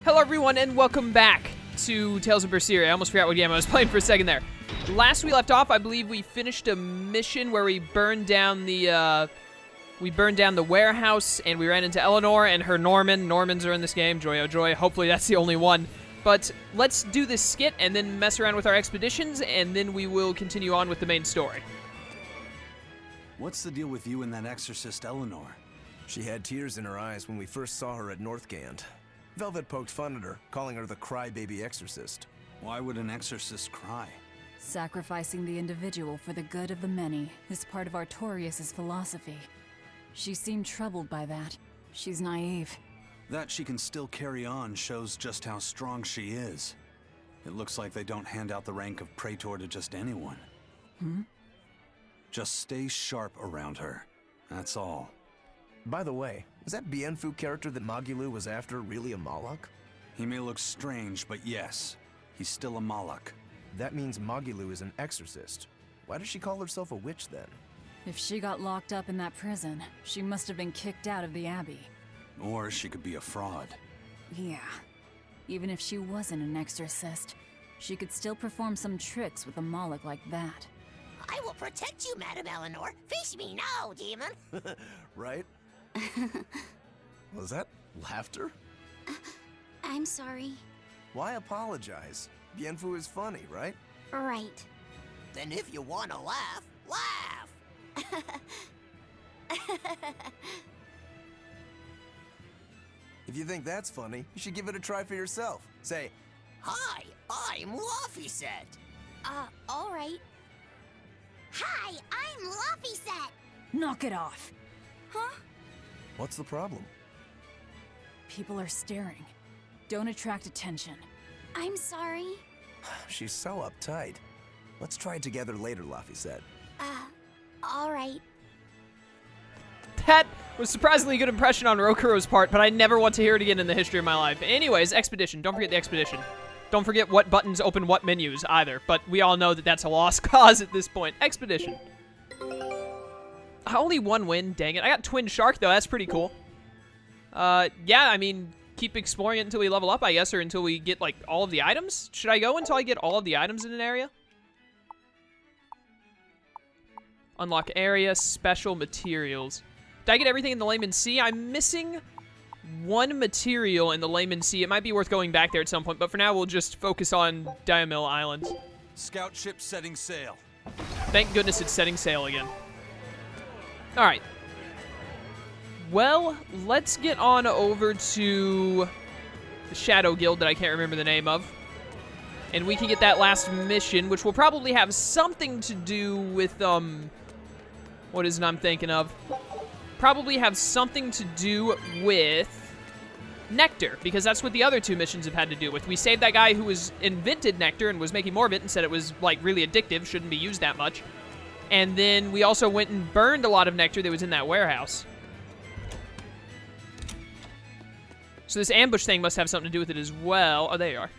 Hello everyone and welcome back to Tales of Berseria. I almost forgot what game I was playing for a second there. Last we left off, I believe we finished a mission where we burned down the warehouse and we ran into Eleanor and her Norman. Normans are in this game, joy oh joy. Hopefully that's the only one. But let's do this skit and then mess around with our expeditions and then we will continue on with the main story. What's the deal with you and that exorcist Eleanor? She had tears in her eyes when we first saw her at Northgand. Velvet poked fun at her, calling her the crybaby exorcist. Why would an exorcist cry? Sacrificing the individual for the good of the many is part of Artorias' philosophy. She seemed troubled by that. She's naive. That she can still carry on shows just how strong she is. It looks like they don't hand out the rank of praetor to just anyone. Just stay sharp around her. That's all. By the way, is that Bienfu character that Magilou was after really a Malak? He may look strange, but yes, he's still a Malak. That means Magilou is an exorcist. Why does she call herself a witch then? If she got locked up in that prison, she must have been kicked out of the Abbey. Or she could be a fraud. Yeah. Even if she wasn't an exorcist, she could still perform some tricks with a Malak like that. I will protect you, Madam Eleanor. Face me now, demon. Right? Was that laughter? I'm sorry. Why apologize? Bienfu is funny, right? Right. Then if you want to laugh, laugh! If you think that's funny, you should give it a try for yourself. Say, Hi, I'm Laffyset. All right. Hi, I'm Laffyset. Knock it off! Huh? what's the problem? People are staring. Don't attract attention. I'm sorry. She's so uptight. Let's try it together later, Laffy said. All right. That was surprisingly good impression on Rokuro's part, but I never want to hear it again in the history of my life. Anyways, expedition. Don't forget the expedition. Don't forget what buttons open what menus either, but we all know that that's a lost cause at this point. Expedition. Only one win, dang it. I got Twin Shark, though. That's pretty cool. Yeah, I mean, keep exploring it until we level up, I guess, or until we get, like, all of the items. Should I go until I get all of the items in an area? Unlock area, special materials. Did I get everything in the Layman Sea? I'm missing one material in the Layman Sea. It might be worth going back there at some point, but for now, we'll just focus on Diamil Island. Scout ship setting sail. Thank goodness it's setting sail again. All right. Well, let's get on over to the Shadow Guild that I can't remember the name of. And we can get that last mission, which will probably have something to do with, what is it I'm thinking of? Probably have something to do with Nectar, because that's what the other two missions have had to do with. We saved that guy who was invented Nectar and was making more of it and said it was, like, really addictive, shouldn't be used that much. And then we also went and burned a lot of Nectar that was in that warehouse. So this ambush thing must have something to do with it as well. Oh, there you are.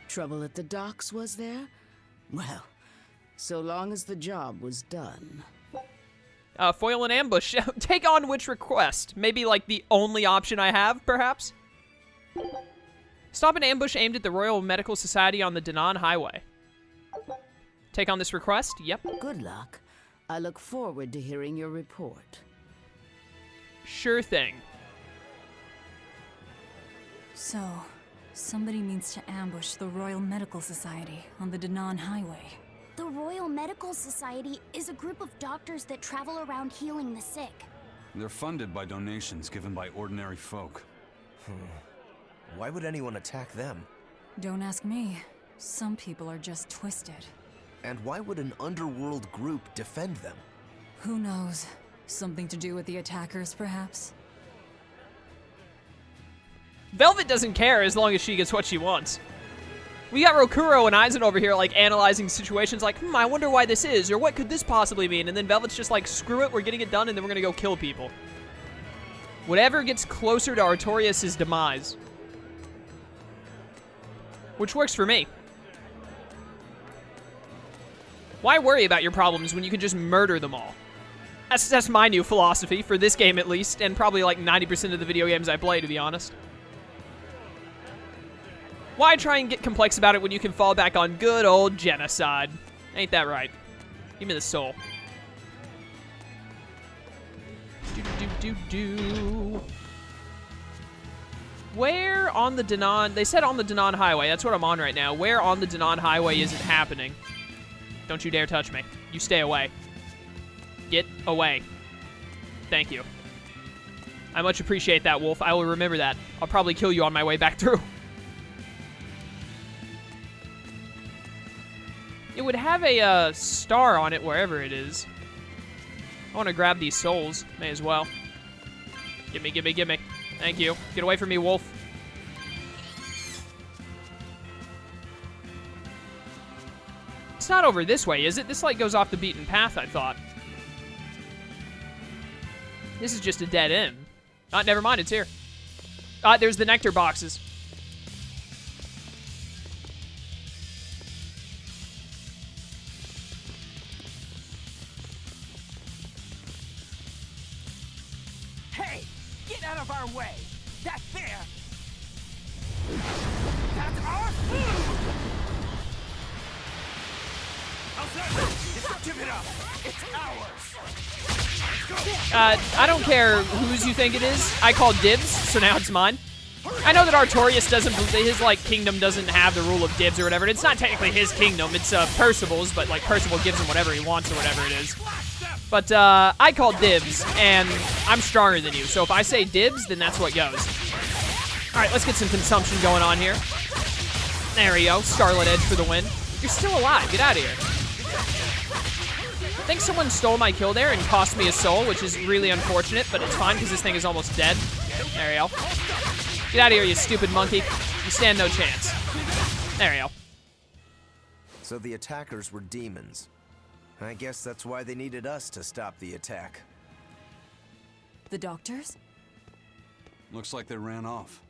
Trouble at the docks, was there? Well, so long as the job was done. Foil and ambush. Take on which request? Maybe, like, the only option I have, perhaps? Stop an ambush aimed at the Royal Medical Society on the Daenon Highway. Take on this request? Yep. Good luck. I look forward to hearing your report. Sure thing. So, somebody means to ambush the Royal Medical Society on the Daenon Highway. The Royal Medical Society is a group of doctors that travel around healing the sick. They're funded by donations given by ordinary folk. Why would anyone attack them? Don't ask me. Some people are just twisted. And why would an underworld group defend them? Who knows? Something to do with the attackers, perhaps? Velvet doesn't care as long as she gets what she wants. We got Rokuro and Aizen over here, like, analyzing situations like, I wonder why this is, or what could this possibly mean? And then Velvet's just like, screw it, we're getting it done, and then we're gonna go kill people. Whatever gets closer to Artorias' demise. Which works for me. Why worry about your problems when you can just murder them all? That's my new philosophy, for this game at least, and probably like 90% of the video games I play, to be honest. Why try and get complex about it when you can fall back on good old genocide? Ain't that right? Give me the soul. Do. Where on the Danon... They said on the Danon Highway. That's what I'm on right now. Where on the Danon Highway is it happening? Don't you dare touch me. You stay away. Get away. Thank you. I much appreciate that, Wolf. I will remember that. I'll probably kill you on my way back through. It would have a star on it wherever it is. I want to grab these souls. May as well. Gimme, gimme, gimme. Thank you. Get away from me, Wolf. It's not over this way, is it? This light goes off the beaten path, I thought. This is just a dead end. Never mind, it's here. There's the nectar boxes. Hey, get out of our way. That there. That's our food. Give it up. It's ours. I don't care whose you think it is. I called dibs, so now it's mine. I know that Artorias doesn't, his, like, kingdom doesn't have the rule of dibs or whatever. It's not technically his kingdom. It's Percival's, but, like, Percival gives him whatever he wants or whatever it is. But, I called dibs, and I'm stronger than you. So if I say dibs, then that's what goes. All right, let's get some consumption going on here. There we go. Scarlet Edge for the win. You're still alive. Get out of here. I think someone stole my kill there and cost me a soul, which is really unfortunate, but it's fine because this thing is almost dead. There we go. Get out of here, you stupid monkey. You stand no chance. There we go. So the attackers were demons. I guess that's why they needed us to stop the attack. The doctors? Looks like they ran off.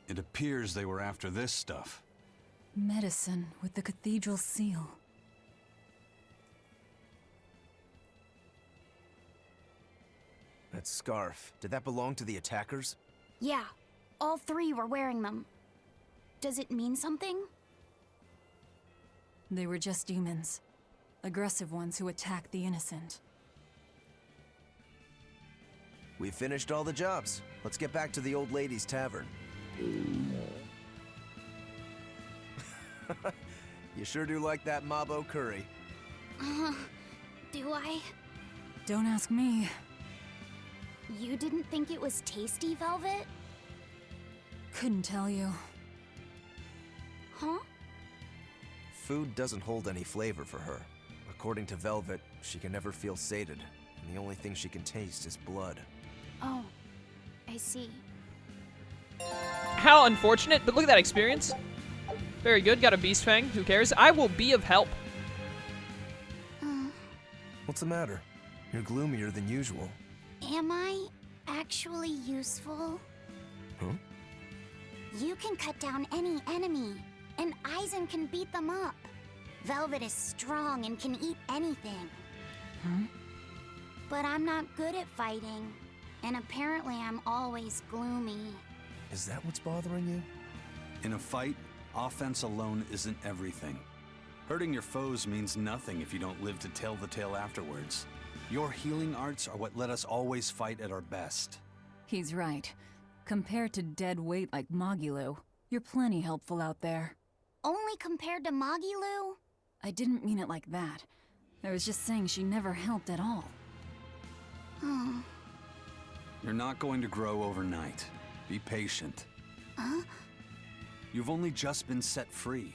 It appears they were after this stuff. Medicine with the cathedral seal. That scarf, did that belong to the attackers? Yeah, all three were wearing them. Does it mean something? They were just demons. Aggressive ones who attack the innocent. We finished all the jobs. Let's get back to the old lady's tavern. You sure do like that Mabo curry. Do I? Don't ask me. You didn't think it was tasty, Velvet? Couldn't tell you. Huh? Food doesn't hold any flavor for her. According to Velvet, she can never feel sated, and the only thing she can taste is blood. Oh, I see. How unfortunate, but look at that experience. Very good, got a Beast Fang, who cares? I will be of help. What's the matter? You're gloomier than usual. Am I actually useful? Huh? You can cut down any enemy, and Eisen can beat them up. Velvet is strong and can eat anything. Huh? But I'm not good at fighting, and apparently I'm always gloomy. Is that what's bothering you? In a fight, offense alone isn't everything. Hurting your foes means nothing if you don't live to tell the tale afterwards. Your healing arts are what let us always fight at our best. He's right. Compared to dead weight like Magilu, you're plenty helpful out there. Only compared to Magilu? I didn't mean it like that. I was just saying she never helped at all. You're not going to grow overnight. Be patient. Huh? You've only just been set free.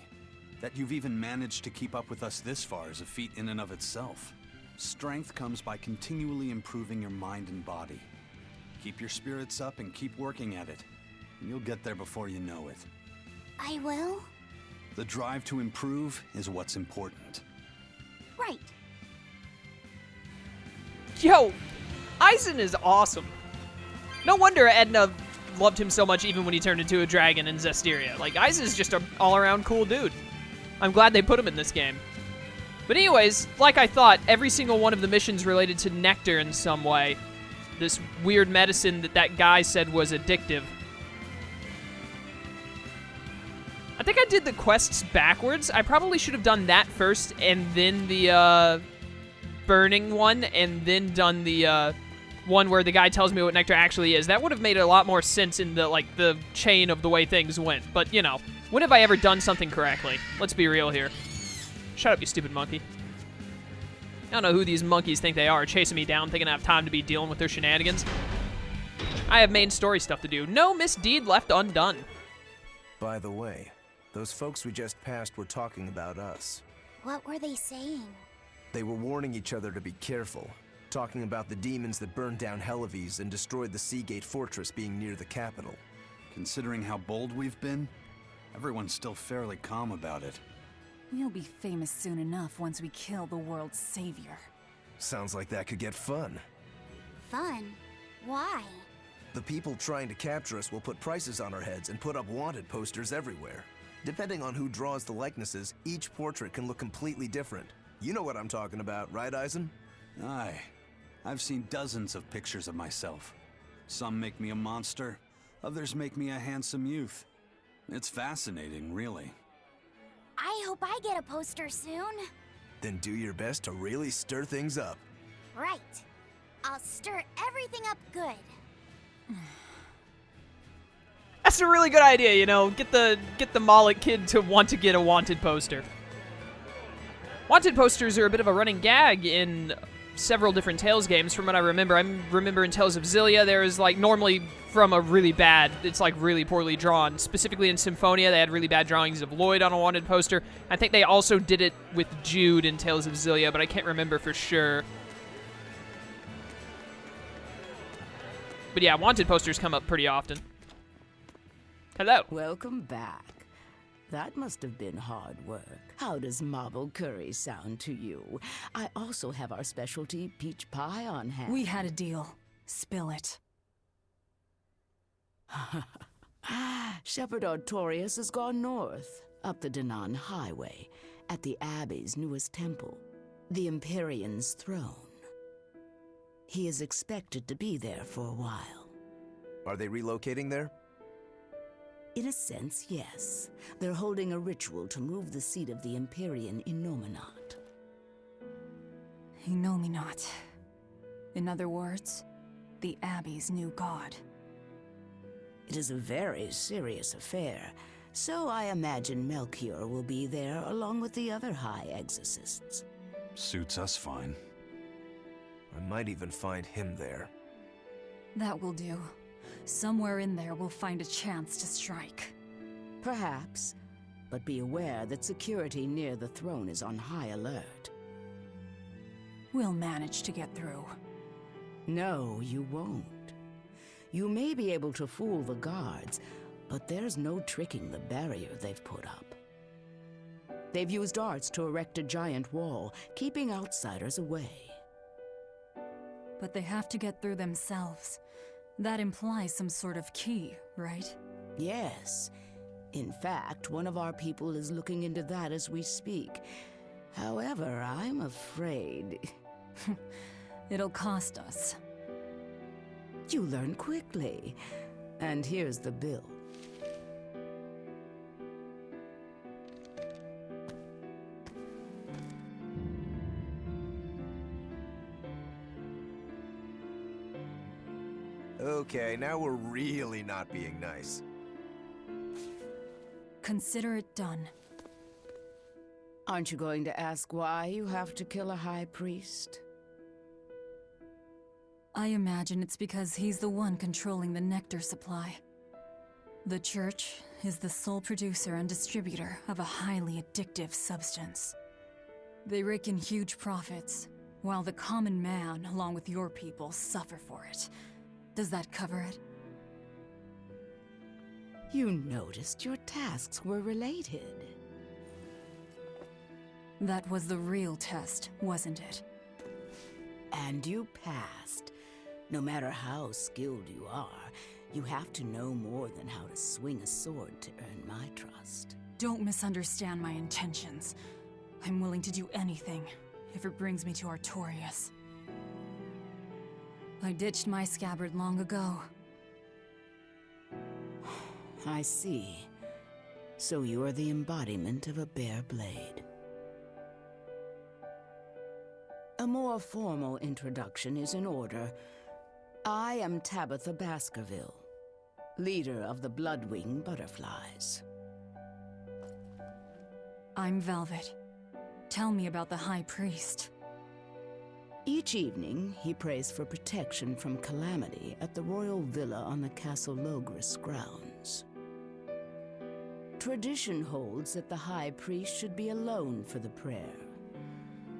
That you've even managed to keep up with us this far is a feat in and of itself. Strength comes by continually improving your mind and body. Keep your spirits up and keep working at it, and you'll get there before you know it. I will? The drive to improve is what's important. Right. Yo, Eisen is awesome. No wonder Edna loved him so much even when he turned into a dragon in Zestiria. Like, Eisen is just an all-around cool dude. I'm glad they put him in this game. But anyways, like I thought, every single one of the missions related to Nectar in some way. this weird medicine that guy said was addictive. I think I did the quests backwards. I probably should have done that first and then the burning one and then done the one where the guy tells me what nectar actually is. That would have made a lot more sense in the chain of the way things went. But, you know, when have I ever done something correctly? Let's be real here. Shut up, you stupid monkey. I don't know who these monkeys think they are, chasing me down, thinking I have time to be dealing with their shenanigans. I have main story stuff to do. No misdeed left undone. By the way, those folks we just passed were talking about us. What were they saying? They were warning each other to be careful, talking about the demons that burned down Helives and destroyed the Seagate Fortress being near the capital. Considering how bold we've been, everyone's still fairly calm about it. We'll be famous soon enough once we kill the world's savior. Sounds like that could get fun. Fun? Why? The people trying to capture us will put prices on our heads and put up wanted posters everywhere. Depending on who draws the likenesses, each portrait can look completely different. You know what I'm talking about, right, Eisen? Aye. I've seen dozens of pictures of myself. Some make me a monster, others make me a handsome youth. It's fascinating, really. I hope I get a poster soon. Then do your best to really stir things up. Right. I'll stir everything up good. That's a really good idea, you know. Get the Moloch kid to want to get a wanted poster. Wanted posters are a bit of a running gag in several different Tales games from what I remember. I remember in Tales of Zestiria, there is like normally from a really bad, it's like really poorly drawn. Specifically in Symphonia, they had really bad drawings of Lloyd on a wanted poster. I think they also did it with Jude in Tales of Zestiria, but I can't remember for sure. But yeah, wanted posters come up pretty often. Hello. Welcome back. That must have been hard work. How does marble curry sound to you? I also have our specialty peach pie on hand. We had a deal. Spill it. Shepherd Artorias has gone north, up the Danan Highway, at the Abbey's newest temple, the Empyrean's throne. He is expected to be there for a while. Are they relocating there? In a sense, yes. They're holding a ritual to move the seat of the Empyrean Innominat. Innominat. In other words, the Abbey's new god. It is a very serious affair, so I imagine Melchior will be there along with the other high exorcists. Suits us fine. I might even find him there. That will do. Somewhere in there we'll find a chance to strike. Perhaps, but be aware that security near the throne is on high alert. We'll manage to get through. No, you won't. You may be able to fool the guards, but there's no tricking the barrier they've put up. They've used arts to erect a giant wall, keeping outsiders away. But they have to get through themselves. That implies some sort of key, right? Yes. In fact, one of our people is looking into that as we speak. However, I'm afraid... It'll cost us. You learn quickly. And here's the bill. Okay, now we're really not being nice. Consider it done. Aren't you going to ask why you have to kill a high priest? I imagine it's because he's the one controlling the nectar supply. The Church is the sole producer and distributor of a highly addictive substance. They rake in huge profits, while the common man, along with your people, suffer for it. Does that cover it? You noticed your tasks were related. That was the real test, wasn't it? And you passed. No matter how skilled you are, you have to know more than how to swing a sword to earn my trust. Don't misunderstand my intentions. I'm willing to do anything, if it brings me to Artorias. I ditched my scabbard long ago. I see. So you are the embodiment of a bare blade. A more formal introduction is in order. I am Tabitha Baskerville, leader of the Bloodwing Butterflies. I'm Velvet. Tell me about the High Priest. Each evening, he prays for protection from calamity at the royal villa on the Castle Logris grounds. Tradition holds that the High Priest should be alone for the prayer.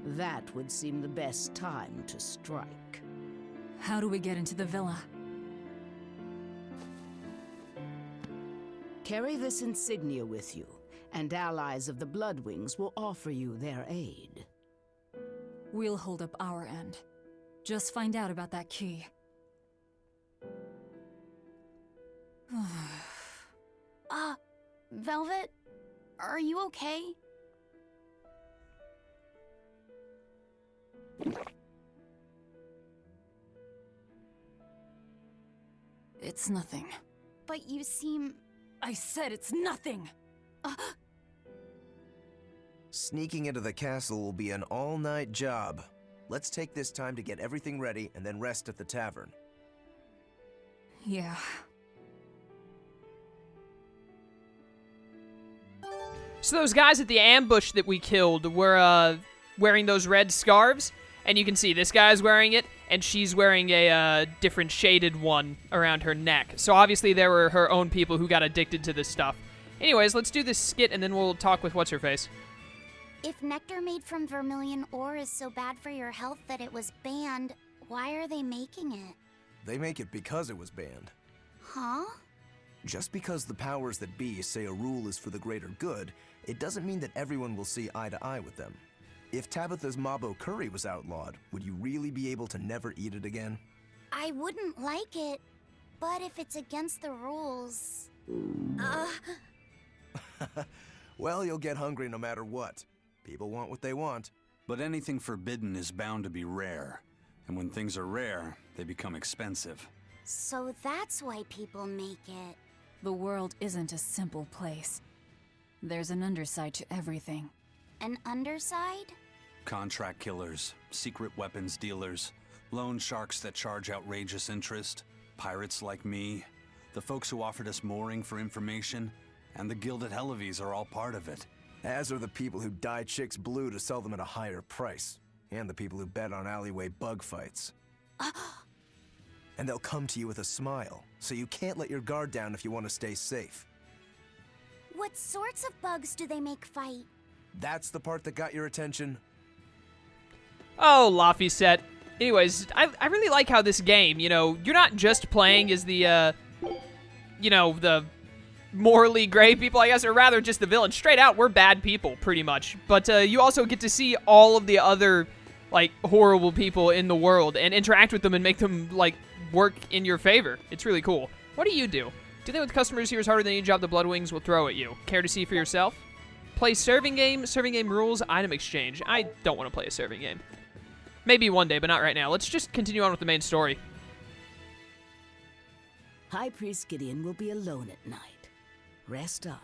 That would seem the best time to strike. How do we get into the villa? Carry this insignia with you, and allies of the Bloodwings will offer you their aid. We'll hold up our end. Just find out about that key. Velvet? Are you okay? It's nothing. But you seem... I said it's nothing! Sneaking into the castle will be an all-night job. Let's take this time to get everything ready and then rest at the tavern. Yeah. So those guys at the ambush that we killed were wearing those red scarves, and you can see this guy's wearing it, and she's wearing a different shaded one around her neck. So obviously there were her own people who got addicted to this stuff. Anyways, let's do this skit, and then we'll talk with What's-Her-Face. If nectar made from vermilion ore is so bad for your health that it was banned, why are they making it? They make it because it was banned. Huh? Just because the powers that be say a rule is for the greater good, it doesn't mean that everyone will see eye to eye with them. If Tabitha's Mabo curry was outlawed, would you really be able to never eat it again? I wouldn't like it, but if it's against the rules... Well, you'll get hungry no matter what. People want what they want. But anything forbidden is bound to be rare. And when things are rare, they become expensive. So that's why people make it. The world isn't a simple place. There's an underside to everything. An underside? Contract killers, secret weapons dealers, loan sharks that charge outrageous interest, pirates like me, the folks who offered us mooring for information, and the Gilded Hellevies are all part of it. As are the people who dye chicks blue to sell them at a higher price. And the people who bet on alleyway bug fights. And they'll come to you with a smile, so you can't let your guard down if you want to stay safe. What sorts of bugs do they make fight? That's the part that got your attention? Oh, Laphicet. Anyways, I really like how this game, you know, you're not just playing as the, you know, the morally gray people, I guess, or rather just the villain. Straight out, we're bad people, pretty much. But you also get to see all of the other, like, horrible people in the world and interact with them and make them, like, work in your favor. It's really cool. What do? Dealing with customers here is harder than any job the Bloodwings will throw at you. Care to see for yourself? Play serving game rules, item exchange. I don't want to play a serving game. Maybe one day, but not right now. Let's just continue on with the main story. High Priest Gideon will be alone at night. Rest up,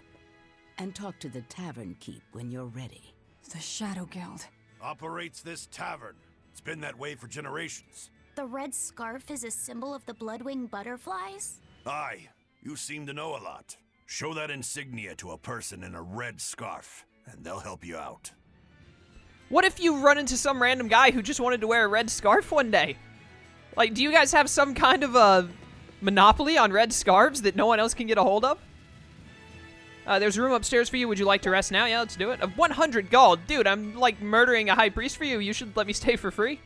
and talk to the tavern keep when you're ready. The Shadow Guild. Operates this tavern. It's been that way for generations. The red scarf is a symbol of the Bloodwing butterflies? Aye, you seem to know a lot. Show that insignia to a person in a red scarf, and they'll help you out. What if you run into some random guy who just wanted to wear a red scarf one day? Like, do you guys have some kind of a monopoly on red scarves that no one else can get a hold of? There's a room upstairs for you. Would you like to rest now? Yeah, let's do it. 100 gold. Dude, I'm, like, murdering a high priest for you. You should let me stay for free.